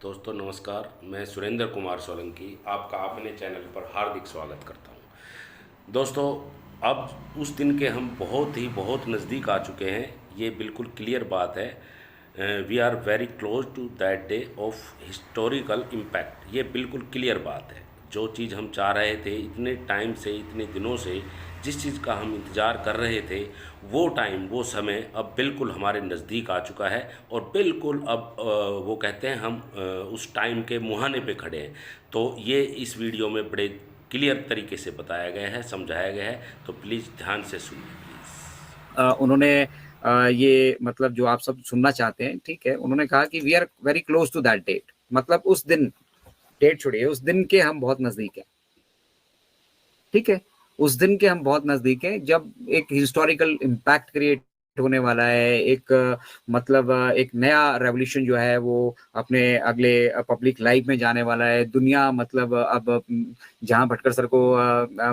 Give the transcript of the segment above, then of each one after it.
दोस्तों नमस्कार, मैं सुरेंद्र कुमार सोलंकी आपका अपने चैनल पर हार्दिक स्वागत करता हूं। दोस्तों, अब उस दिन के हम बहुत नज़दीक आ चुके हैं। ये बिल्कुल क्लियर बात है। We are very close to that day of historical impact. ये बिल्कुल क्लियर बात है। जो चीज़ हम चाह रहे थे इतने टाइम से, इतने दिनों से, जिस चीज़ का हम इंतज़ार कर रहे थे, वो टाइम, वो समय अब बिल्कुल हमारे नज़दीक आ चुका है। और बिल्कुल अब वो कहते हैं हम उस टाइम के मुहाने पे खड़े हैं। तो ये इस वीडियो में बड़े क्लियर तरीके से बताया गया है, समझाया गया है। तो प्लीज़ ध्यान से सुनिए प्लीज़। उन्होंने ये मतलब जो आप सब सुनना चाहते हैं, ठीक है, उन्होंने कहा कि we are very close to that date. मतलब उस दिन, डेट छोड़िए, उस दिन के हम बहुत नजदीक हैं। ठीक है, उस दिन के हम बहुत नजदीक हैं जब एक हिस्टोरिकल इम्पैक्ट क्रिएट होने वाला है। एक मतलब एक नया रेवोल्यूशन जो है वो अपने अगले पब्लिक लाइफ में जाने वाला है। दुनिया मतलब अब जहां भटकर सर को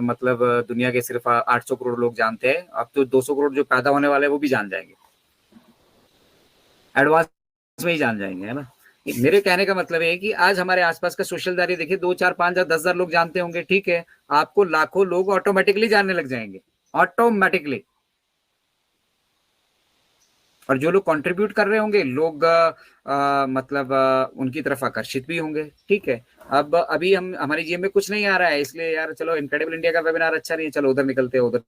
मतलब दुनिया के सिर्फ 800 करोड़ लोग जानते हैं, अब तो 200 करोड़ जो पैदा होने वाले हैं वो भी जान जाएंगे, एडवांस में ही जान जाएंगे, है ना। मेरे कहने का मतलब है कि आज हमारे आसपास का सोशल दायरे देखिए, 2 4 5 10 हजार लोग जानते होंगे, ठीक है। आपको लाखों लोग ऑटोमेटिकली जानने लग जाएंगे, ऑटोमेटिकली। और जो लोग कंट्रीब्यूट कर रहे होंगे, लोग मतलब उनकी तरफ आकर्षित भी होंगे। ठीक है, अब अभी हम, हमारी जेब में कुछ नहीं आ रहा है, इसलिए यार चलो इनक्रेडिबल इंडिया का वेबिनार अच्छा नहीं है, चलो उधर निकलते हैं, उधर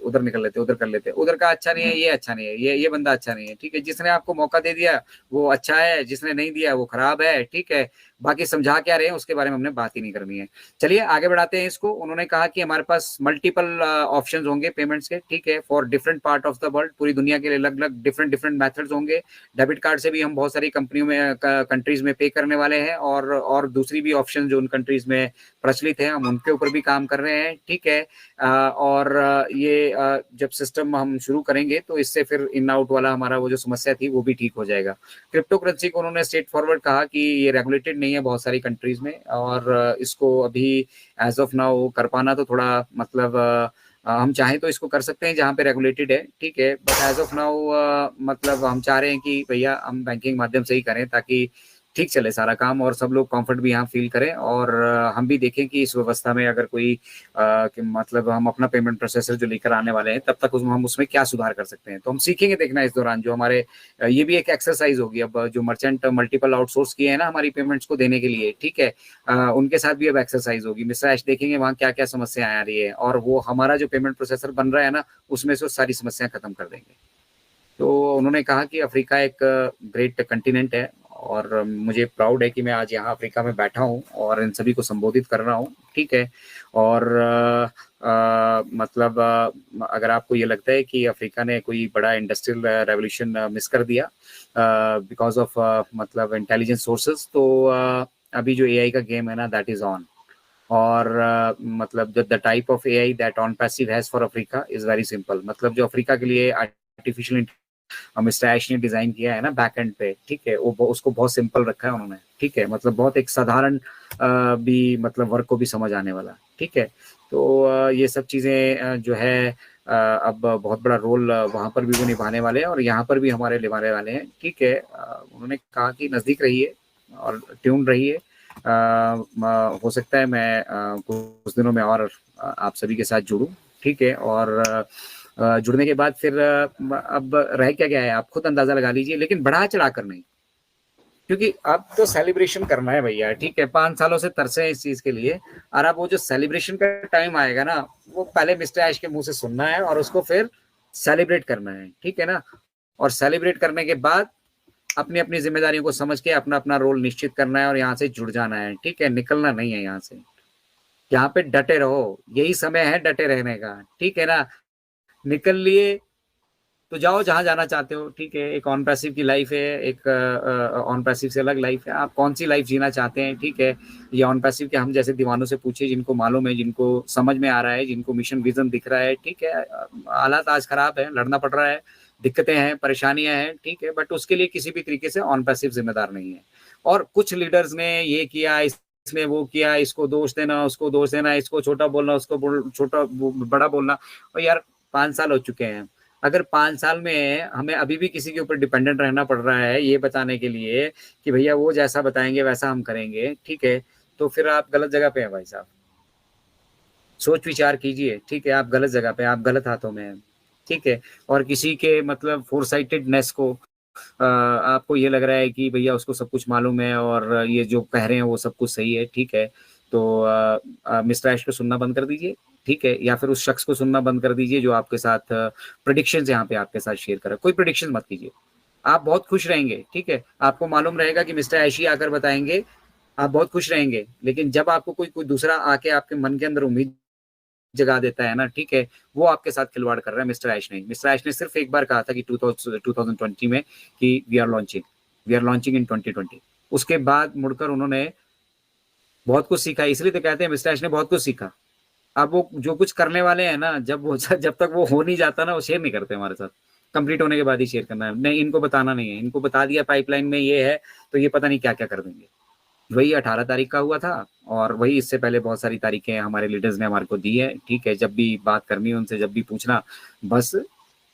उधर निकल लेते, उधर कर लेते, उधर का अच्छा नहीं है, ये अच्छा नहीं है, ये बंदा अच्छा नहीं है। ठीक है, जिसने आपको मौका दे दिया वो अच्छा है, जिसने नहीं दिया वो खराब है। ठीक है, बाकी समझा क्या रहे हैं उसके बारे में हमने बात ही नहीं करनी है। चलिए आगे बढ़ाते हैं इसको। उन्होंने कहा कि हमारे पास मल्टीपल ऑप्शंस होंगे पेमेंट्स के, ठीक है, for different part of the world. पूरी दुनिया के लिए अलग अलग डिफरेंट डिफरेंट मेथड्स होंगे। डेबिट कार्ड से भी हम बहुत सारी कंपनियों में, कंट्रीज में पे करने वाले हैं, और दूसरी भी ऑप्शन जो उन कंट्रीज में प्रचलित है, हम उनके ऊपर भी काम कर रहे हैं। ठीक है, और ये जब सिस्टम हम शुरू करेंगे तो इससे फिर इन आउट वाला हमारा वो जो समस्या थी वो भी ठीक हो जाएगा। क्रिप्टो करेंसी को उन्होंने स्ट्रेट फॉरवर्ड कहा कि ये रेगुलेटेड नहीं है बहुत सारी कंट्रीज में, और इसको अभी एज ऑफ नाउ कर पाना तो थोड़ा मतलब हम चाहें तो इसको कर सकते हैं जहाँ पे रेगुलेटेड है। ठीक है, बट एज ऑफ नाउ मतलब हम चाह रहे हैं कि भैया हम बैंकिंग माध्यम से ही करें, ताकि ठीक चले सारा काम और सब लोग कंफर्ट भी यहाँ फील करें। और हम भी देखें कि इस व्यवस्था में अगर कोई कि मतलब हम अपना पेमेंट प्रोसेसर जो लेकर आने वाले हैं तब तक हम उसमें क्या सुधार कर सकते हैं, तो हम सीखेंगे देखना इस दौरान। जो हमारे ये भी एक एक्सरसाइज होगी। अब जो मर्चेंट मल्टीपल आउटसोर्स किए हैं ना हमारी पेमेंट्स को देने के लिए, ठीक है, उनके साथ भी अब एक्सरसाइज होगी। मिस्टर ऐश देखेंगे वहाँ क्या क्या समस्या आ रही है, और वो हमारा जो पेमेंट प्रोसेसर बन रहा है ना उसमें से सारी समस्याएं खत्म कर देंगे। तो उन्होंने कहा कि अफ्रीका एक ग्रेट कंटिनेंट है, और मुझे प्राउड है कि मैं आज यहाँ अफ्रीका में बैठा हूँ और इन सभी को संबोधित कर रहा हूँ। ठीक है, और मतलब अगर आपको ये लगता है कि अफ्रीका ने कोई बड़ा इंडस्ट्रियल रेवोल्यूशन मिस कर दिया बिकॉज ऑफ मतलब इंटेलिजेंस सोर्सेज, तो अभी जो एआई का गेम है ना, दैट इज ऑन। और मतलब the type of AI that on passive has for Africa is very simple. मतलब जो अफ्रीका के लिए आर्टिफिशियल मिस्टर ऐश ने डिजाइन किया है ना बैक एंड पे, ठीक है, वो उसको बहुत सिंपल रखा है उन्होंने। ठीक है, मतलब बहुत एक साधारण भी मतलब वर्क को भी समझ आने वाला। ठीक है, तो ये सब चीजें जो है अब बहुत बड़ा रोल वहां पर भी वो निभाने वाले हैं और यहाँ पर भी हमारे निभाने वाले हैं। ठीक है, उन्होंने कहा कि नजदीक रहिए और ट्यून रहिए। हो सकता है मैं कुछ दिनों में और आप सभी के साथ जुड़ूं। ठीक है, और जुड़ने के बाद फिर अब रह क्या गया है आप खुद अंदाजा लगा लीजिए, लेकिन बढ़ा चढ़ा कर नहीं, क्योंकि अब तो सेलिब्रेशन करना है भैया। ठीक है, 5 सालों से तरसे हैं इस चीज के लिए, और अब वो जो सेलिब्रेशन का टाइम आएगा ना, वो पहले मिस्टर ऐश के मुंह से सुनना है और उसको फिर सेलिब्रेट करना है। ठीक है ना, और सेलिब्रेट करने के बाद अपनी अपनी जिम्मेदारियों को समझ के अपना अपना रोल निश्चित करना है और यहाँ से जुड़ जाना है। ठीक है, निकलना नहीं है यहाँ से। यहाँ पे डटे रहो, यही समय है डटे रहने का। ठीक है ना, निकल लिए तो जाओ जहां जाना चाहते हो। ठीक है, एक ऑन पैसिव की लाइफ है, एक ऑन पैसिव से अलग लाइफ है। आप कौन सी लाइफ जीना चाहते हैं? ठीक है, ये ऑन पैसिव के हम जैसे दीवानों से पूछिए, जिनको मालूम है, जिनको समझ में आ रहा है, जिनको मिशन विजन दिख रहा है। ठीक है, हालात आज खराब है, लड़ना पड़ रहा है, दिक्कतें हैं, परेशानियां हैं। ठीक है, बट उसके लिए किसी भी तरीके से ऑन पैसिव जिम्मेदार नहीं है। और कुछ लीडर्स ने ये किया, इसने वो किया, इसको दोष देना, उसको दोष देना, इसको छोटा बोलना, उसको छोटा बड़ा बोलना। और यार 5 साल हो चुके हैं, अगर 5 साल में हमें अभी भी किसी के ऊपर डिपेंडेंट रहना पड़ रहा है ये बताने के लिए कि भैया वो जैसा बताएंगे वैसा हम करेंगे, ठीक है, तो फिर आप गलत जगह पे हैं भाई साहब। सोच विचार कीजिए, ठीक है, आप गलत जगह पे, आप गलत हाथों में हैं, ठीक है। और किसी के मतलब फोरसाइटेडनेस को आपको ये लग रहा है कि भैया उसको सब कुछ मालूम है और ये जो कह रहे हैं वो सब कुछ सही है, ठीक है, तो मिस्टर ऐश को सुनना बंद कर दीजिए, ठीक है, या फिर उस शख्स को सुनना बंद कर दीजिए जो आपके साथ प्रिडिक्शंस यहाँ पे आपके साथ शेयर कर रहा है। कोई प्रिडिक्शन मत कीजिए, आप बहुत खुश रहेंगे, ठीक है, आपको मालूम रहेगा कि मिस्टर ऐशी आकर बताएंगे, आप बहुत खुश रहेंगे। लेकिन जब आपको कोई कोई दूसरा आके आपके मन के अंदर उम्मीद जगा देता है ना, ठीक है, वो आपके साथ खिलवाड़ कर रहा है। मिस्टर ऐश नहीं, मिस्टर ऐश ने सिर्फ एक बार कहा था कि 2020 में कि वी आर लॉन्चिंग इन 2020। उसके बाद मुड़कर उन्होंने बहुत कुछ सीखा, इसलिए तो कहते हैं मिस्टर ऐश ने बहुत कुछ सीखा। अब वो जो कुछ करने वाले हैं ना, जब तक वो हो नहीं जाता ना, वो शेयर नहीं करते हमारे साथ। कंप्लीट होने के बाद ही शेयर करना है, नहीं इनको बताना नहीं है, इनको बता दिया पाइपलाइन में ये है तो ये पता नहीं क्या क्या कर देंगे। वही 18 तारीख का हुआ था और वही इससे पहले बहुत सारी तारीखें हमारे लीडर्स ने हमारे को दी है, ठीक है। जब भी बात करनी है उनसे, जब भी पूछना, बस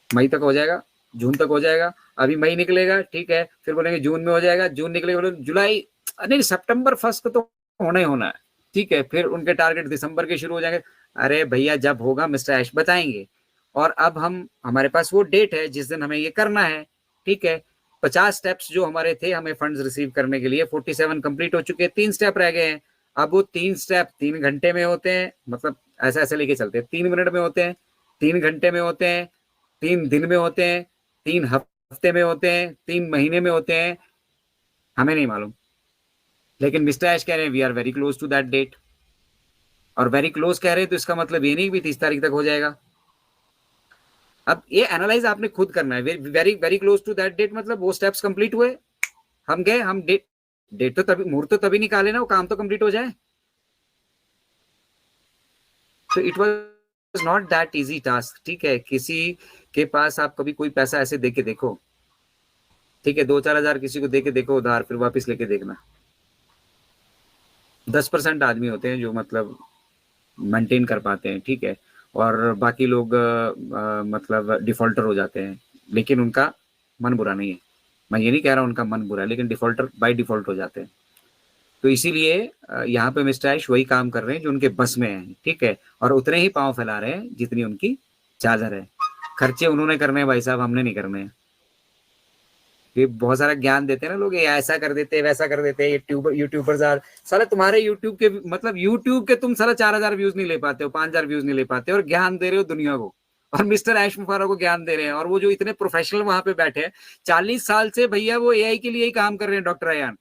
मई तक हो जाएगा, जून तक हो जाएगा, अभी मई निकलेगा, ठीक है, फिर बोलेंगे जून में हो जाएगा, जून निकलेगा बोलेंगे जुलाई, नहीं सितंबर फर्स्ट को तो होना ही होना है, ठीक है, फिर उनके टारगेट दिसंबर के शुरू हो जाएंगे। अरे भैया जब होगा मिस्टर ऐश बताएंगे। और अब हमारे पास वो डेट है जिस दिन हमें ये करना है, ठीक है। 50 स्टेप्स जो हमारे थे हमें फंड्स रिसीव करने के लिए, 47 कंप्लीट हो चुके हैं, 3 स्टेप रह गए हैं। अब वो 3 स्टेप 3 घंटे में होते हैं, मतलब ऐसे ऐसे लेके चलते हैं, 3 मिनट में होते हैं, 3 घंटे में होते हैं, 3 दिन में होते हैं, 3 हफ्ते में होते हैं, 3 महीने में होते हैं, हमें नहीं मालूम। लेकिन मिस्टर ऐश कह रहे हैं we are very close to that date, और वेरी क्लोज कह रहे हैं तो इसका मतलब ये नहीं भी 30 तारीख तक हो जाएगा। अब ये एनालाइज आपने खुद करना है, very very close to that date मतलब वो स्टेप्स कंप्लीट हुए, हम गए, हम डेट तो तभी, मुहूर्त तो तभी निकाले ना, वो काम तो कंप्लीट हो जाए। तो it was not that easy task, ठीक है। किसी के पास आप कभी कोई पैसा ऐसे दे के देखो, ठीक है, 2-4 हजार किसी को दे के देखो उधार, फिर वापस लेके देखना। 10% आदमी होते हैं जो मतलब मेंटेन कर पाते हैं, ठीक है, और बाकी लोग मतलब डिफॉल्टर हो जाते हैं। लेकिन उनका मन बुरा नहीं है, मैं ये नहीं कह रहा उनका मन बुरा है, लेकिन डिफॉल्टर बाय डिफॉल्ट हो जाते हैं। तो इसीलिए यहाँ पे मिस्टर ऐश वही काम कर रहे हैं जो उनके बस में है, ठीक है, और उतने ही पांव फैला रहे हैं जितनी उनकी चादर है। खर्चे उन्होंने करने हैं भाई साहब, हमने नहीं करने हैं। ये बहुत सारा ज्ञान देते हैं ना लोग, ये ऐसा कर देते हैं वैसा कर देते हैं, यूट्यूबर्स आर, साला तुम्हारे यूट्यूब के मतलब यूट्यूब के तुम साला 4,000 व्यूज नहीं ले पाते हो, 5,000 व्यूज नहीं ले पाते हो, और ज्ञान दे रहे हो दुनिया को, और मिस्टर ऐश मुफारा को ज्ञान दे रहे हैं। और वो जो इतने प्रोफेशनल वहां पे बैठे हैं, 40 साल से भैया वो एआई के लिए ही काम कर रहे हैं, डॉक्टर अयान।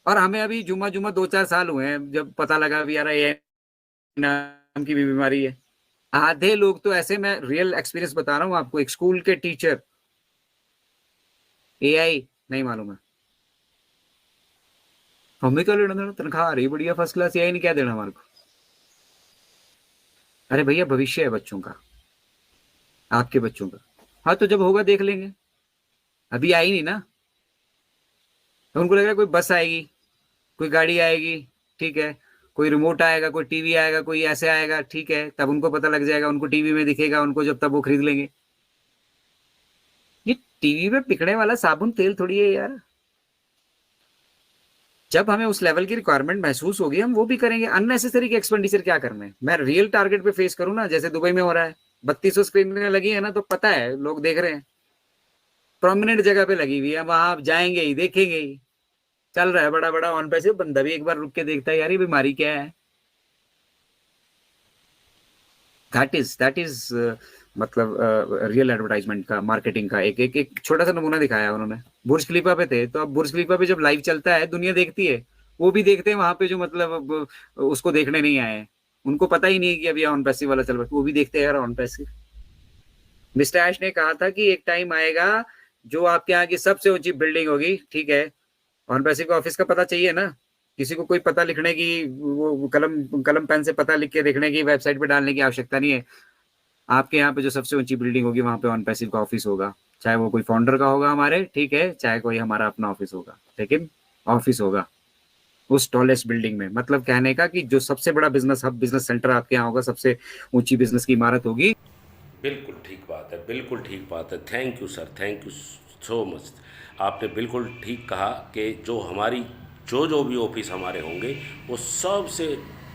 और हमें अभी जुम्मा जुम्मा 2-4 साल हुए हैं जब पता लगा भी यार ये नाम की भी बीमारी है। आधे लोग तो ऐसे, मैं रियल एक्सपीरियंस बता रहा हूँ आपको, एक स्कूल के टीचर, एआई नहीं मालूम है, हमें क्या लेना देना, तनख्वाह आ रही बढ़िया फर्स्ट क्लास, एआई नहीं क्या देना हमारे को। अरे भैया भविष्य है बच्चों का, आपके बच्चों का। हाँ तो जब होगा देख लेंगे, अभी आई नहीं ना। तो उनको लग रहा है कोई बस आएगी, कोई गाड़ी आएगी, ठीक है, कोई रिमोट आएगा, कोई टीवी आएगा, कोई ऐसे आएगा, ठीक है, तब उनको पता लग जाएगा, उनको टीवी में दिखेगा उनको, जब तब वो खरीद लेंगे। ये टीवी में पिकने वाला साबुन तेल थोड़ी है यार। जब हमें उस लेवल की रिक्वायरमेंट महसूस होगी हम वो भी करेंगे। अननेसेसरी की एक्सपेंडिचर क्या करना है, मैं रियल टारगेट पे फेस करूं ना, जैसे दुबई में हो रहा है, 3200 स्क्रीन लगी है ना, तो पता है लोग देख रहे हैं, प्रोमिनेंट जगह पे लगी हुई है, वहां आप जाएंगे ही देखेंगे ही, चल रहा है बड़ा बड़ा ऑन पैसे, बंदा भी एक बार रुक के देखता है यार ये बीमारी क्या है। दैट इज मतलब रियल एडवर्टाइजमेंट का, मार्केटिंग का एक छोटा सा नमूना दिखाया उन्होंने। बुर्ज खलीफा पे थे, तो अब बुर्ज खलीफा पे जब लाइव चलता है दुनिया देखती है, वो भी देखते हैं वहां पे जो मतलब उसको देखने नहीं आए, उनको पता ही नहीं है कि अभी ऑन पैसिव वाला चल रहा है, वो भी देखते हैं यार ऑन पैसिव। मिस्टर ऐश ने कहा था कि एक टाइम आएगा जो आपके यहाँ की सबसे ऊंची बिल्डिंग होगी, ठीक है, ऑन पैसिव का ऑफिस का पता चाहिए ना, किसी को कोई पता लिखने की, वो कलम कलम पेन से पता लिख के देखने की, वेबसाइट पे डालने की आवश्यकता नहीं है। आपके यहाँ पे जो सबसे ऊंची बिल्डिंग होगी वहां पे ऑन पैसिव का ऑफिस होगा, चाहे वो कोई फाउंडर का होगा हमारे, ठीक है, चाहे कोई हमारा अपना ऑफिस होगा, लेकिन ऑफिस होगा उस टॉलेस्ट बिल्डिंग में। मतलब कहने का कि जो सबसे बड़ा बिजनेस हब, बिजनेस सेंटर आपके यहाँ होगा, सबसे ऊंची बिजनेस की इमारत होगी बिल्कुल ठीक बात है, बिल्कुल ठीक बात है। Thank you sir, thank you so much. आपने बिल्कुल ठीक कहा कि जो भी ऑफिस हमारे होंगे वो सबसे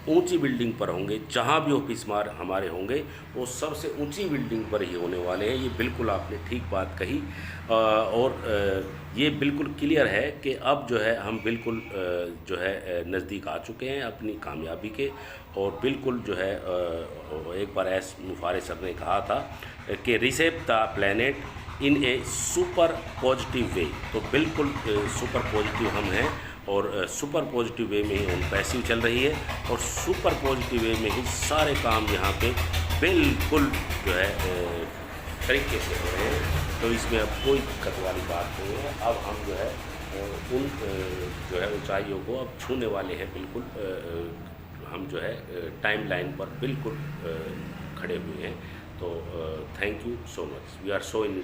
ऊंची बिल्डिंग पर होंगे। जहां भी ऑफिस हमारे होंगे वो सबसे ऊंची बिल्डिंग पर ही होने वाले हैं। ये बिल्कुल आपने ठीक बात कही। ये बिल्कुल क्लियर है कि अब जो है हम बिल्कुल जो है नज़दीक आ चुके हैं अपनी कामयाबी के। और बिल्कुल जो है एक बार एस मुफारे सर ने कहा था कि reshape the planet in a super positive way. तो बिल्कुल सुपर पॉजिटिव हम हैं और सुपर पॉजिटिव वे में ही हम पैसिव चल रही है और सुपर पॉजिटिव वे में ही सारे काम यहाँ पे बिल्कुल जो है तरीके से हो रहे हैं। तो इसमें अब कोई दिक्कत वाली बात नहीं है। अब हम जो है उन जो है ऊंचाइयों को अब छूने वाले हैं। बिल्कुल हम जो है टाइम लाइन पर बिल्कुल खड़े हुए हैं। तो thank you so much, we are so in